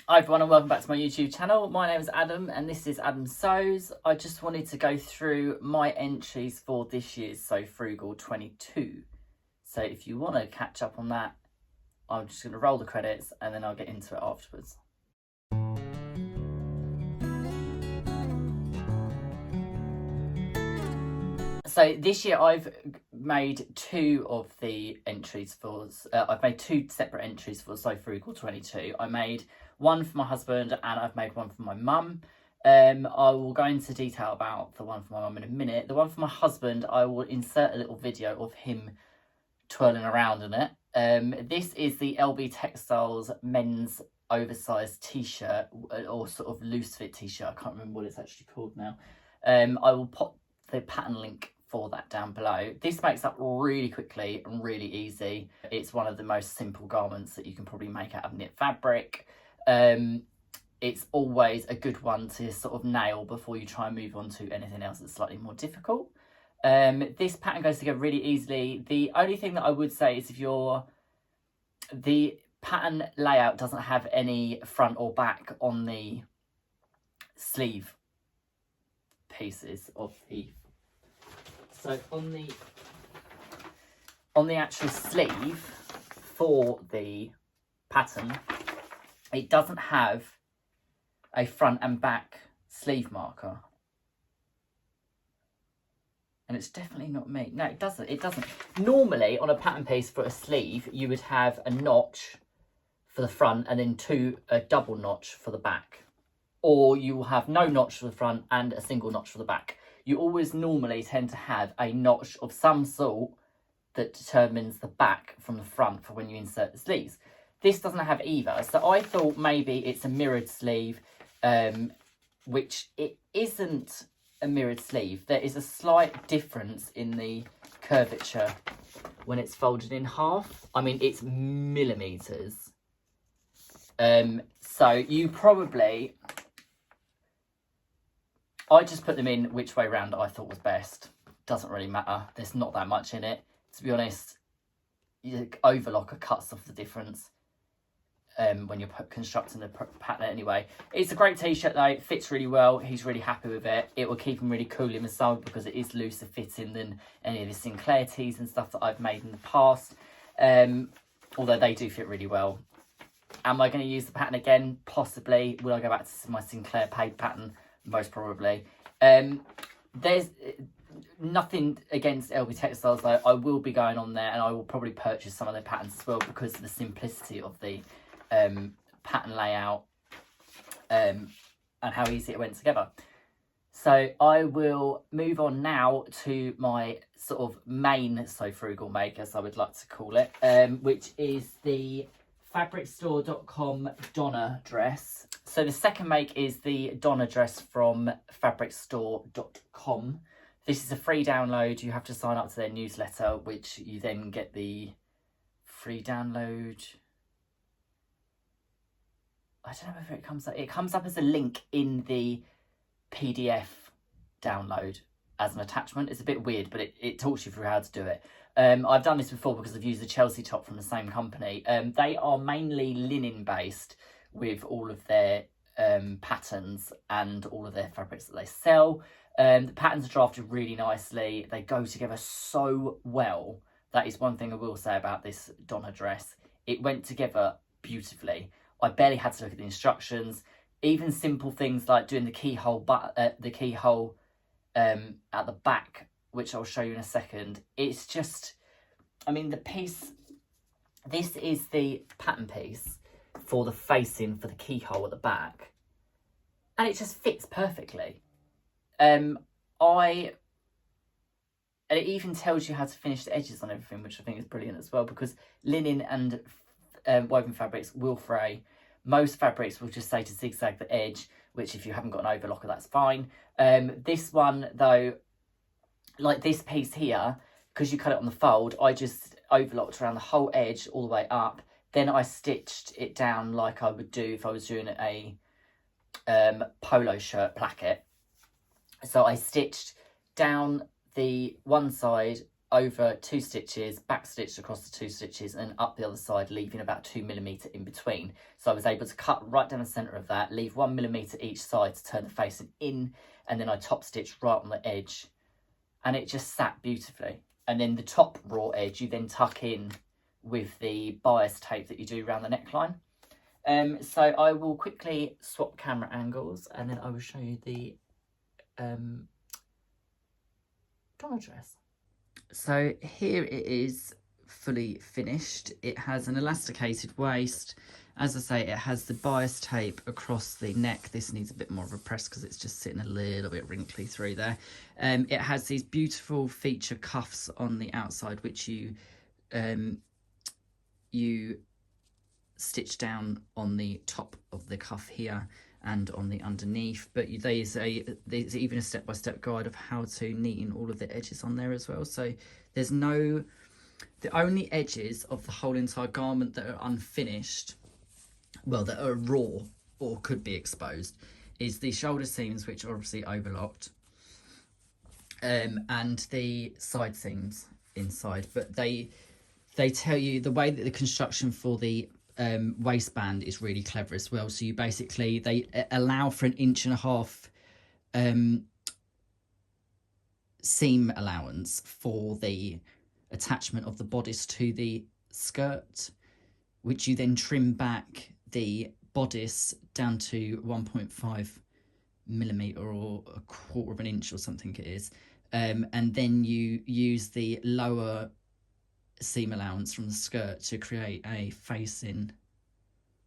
Hi everyone and welcome back to my YouTube channel. My name is Adam and this is Adam.sews. I just wanted to go through my entries for this year's Sew Frugal 22. So if you want to catch up on that, I'm just going to roll the credits and then I'll get into it afterwards. So this year I've made two of the entries for, I've made two separate entries for Sew Frugal 22. I made one for my husband and I've made one for my mum. I will go into detail about the one for my mum in a minute. The one for my husband, I will insert a little video of him twirling around in it. This is the Elbe Textiles men's oversized t-shirt, or sort of loose fit t-shirt. I can't remember what it's actually called now. I will pop the pattern link for that down below. This makes up really quickly and really easy. It's one of the most simple garments that you can probably make out of knit fabric. It's always a good one to sort of nail before you try and move on to anything else that's slightly more difficult. This pattern goes together really easily. The only thing that I would say is the pattern layout doesn't have any front or back on the sleeve pieces of the, so on the actual sleeve for the pattern, it doesn't have a front and back sleeve marker. And it's definitely not me. No, it doesn't. It doesn't. Normally, on a pattern piece for a sleeve, you would have a notch for the front and then a double notch for the back. Or you will have no notch for the front and a single notch for the back. You always normally tend to have a notch of some sort that determines the back from the front for when you insert the sleeves. This doesn't have either, so I thought maybe it's a mirrored sleeve, which it isn't a mirrored sleeve. There is a slight difference in the curvature when it's folded in half. I mean, it's millimetres. So you probably... I just put them in which way round I thought was best. Doesn't really matter. There's not that much in it. To be honest, your overlocker cuts off the difference when you're constructing the pattern anyway. It's a great t-shirt though. It fits really well. He's really happy with it. It will keep him really cool in the summer because it is looser fitting than any of the Sinclair tees and stuff that I've made in the past. Although they do fit really well. Am I going to use the pattern again? Possibly. Will I go back to my Sinclair paid pattern? Most probably. There's nothing against Elbe Textiles though. I will be going on there and I will probably purchase some of their patterns as well because of the simplicity of the pattern layout and how easy it went together. So I will move on now to my sort of main Sew Frugal make, as I would like to call it, which is the Fabricsstore.com Donna dress. So the second make is the Donna dress from Fabricsstore.com. This is a free download. You have to sign up to their newsletter, which you then get the free download. I don't know if it comes up. It comes up as a link in the PDF download as an attachment. It's a bit weird, but it talks you through how to do it. I've done this before because I've used the Chelsea top from the same company. They are mainly linen based with all of their patterns and all of their fabrics that they sell. The patterns are drafted really nicely. They go together so well. That is one thing I will say about this Donna dress. It went together beautifully. I barely had to look at the instructions. Even simple things like doing the keyhole at the back, which I'll show you in a second. It's just, I mean, the piece, this is the pattern piece for the facing for the keyhole at the back. And it just fits perfectly. And it even tells you how to finish the edges on everything, which I think is brilliant as well, because linen and woven fabrics will fray. Most fabrics will just say to zigzag the edge, which if you haven't got an overlocker, that's fine. This one though, like this piece here, because you cut it on the fold, I just overlocked around the whole edge all the way up. Then I stitched it down like I would do if I was doing a polo shirt placket. So I stitched down the one side over 2 stitches, back stitched across the 2 stitches and up the other side, leaving about 2mm in between. So I was able to cut right down the centre of that, leave 1mm each side to turn the facing in, and then I top stitched right on the edge, and it just sat beautifully. And then the top raw edge you then tuck in with the bias tape that you do around the neckline. So I will quickly swap camera angles and then I will show you the Donna dress. So here it is fully finished. It has an elasticated waist. As I say, it has the bias tape across the neck. This needs a bit more of a press because it's just sitting a little bit wrinkly through there. It has these beautiful feature cuffs on the outside, which you stitch down on the top of the cuff here and on the underneath, but there's even a step-by-step guide of how to neaten all of the edges on there as well. So there's the only edges of the whole entire garment that are unfinished, well, that are raw or could be exposed, is the shoulder seams, which are obviously overlocked, and the side seams inside. But they tell you the way that the construction for the waistband is really clever as well. So they allow for 1.5 inch seam allowance for the attachment of the bodice to the skirt, which you then trim back the bodice down to 1.5mm or 1/4 inch or something it is, and then you use the lower seam allowance from the skirt to create a facing,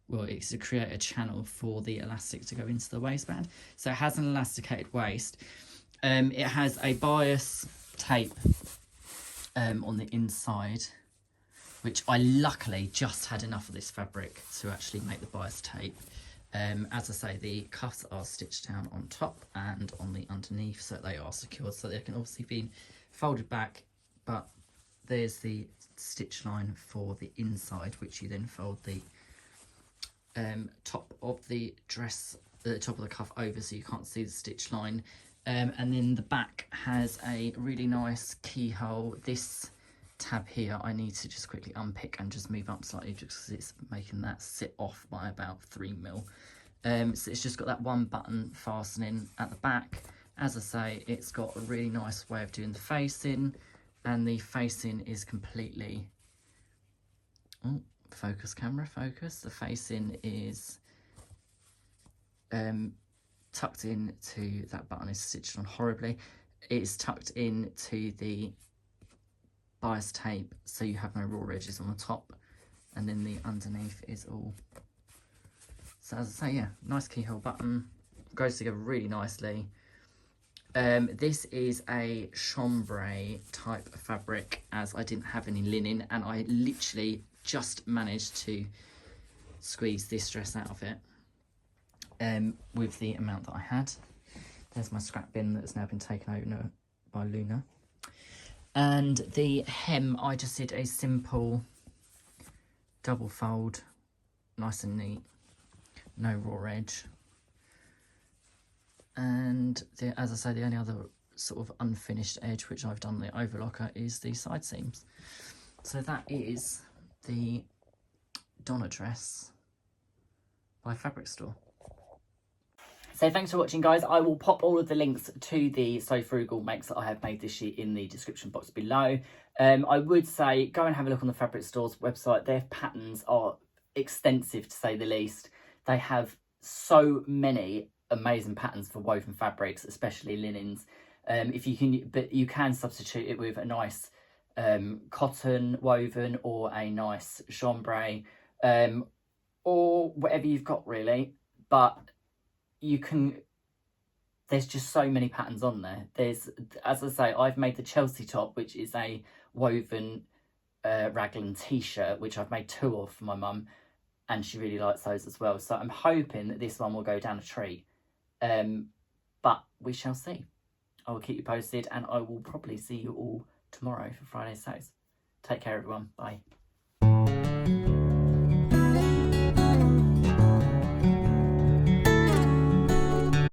well, it's to create a channel for the elastic to go into the waistband. So it has an elasticated waist. It has a bias tape on the inside, which I luckily just had enough of this fabric to actually make the bias tape. As I say, the cuffs are stitched down on top and on the underneath, so they are secured, so they can obviously be folded back, but there's the stitch line for the inside, which you then fold the top of the dress, the top of the cuff over, so you can't see the stitch line. And then the back has a really nice keyhole. This tab here I need to just quickly unpick and just move up slightly, just because it's making that sit off by about 3mm. So it's just got that one button fastening at the back. As I say, it's got a really nice way of doing the facing, and the facing is completely, focus camera, focus. The facing is tucked into, that button is stitched on horribly. It's tucked into the bias tape, so you have no raw edges on the top, and then the underneath is all. So as I say, yeah, nice keyhole button, goes together really nicely. This is a chambray type fabric, as I didn't have any linen, and I literally just managed to squeeze this dress out of it with the amount that I had. There's my scrap bin that's now been taken over by Luna. And the hem, I just did a simple double fold, nice and neat, no raw edge. And as I say, the only other sort of unfinished edge which I've done the overlocker is the side seams. So that is the Donna dress by Fabricsstore. So thanks for watching, guys. I will pop all of the links to the So Frugal makes that I have made this year in the description box below. I would say go and have a look on the Fabricstore's website. Their patterns are extensive, to say the least. They have so many amazing patterns for woven fabrics, especially linens. But you can substitute it with a nice cotton woven or a nice chambray, or whatever you've got really. But there's just so many patterns on there. There's, as I say, I've made the Chelsea top, which is a woven raglan t-shirt, which I've made 2 of for my mum, and she really likes those as well. So I'm hoping that this one will go down a treat. But we shall see. I will keep you posted, and I will probably see you all tomorrow for Friday Sews. Take care, everyone. Bye.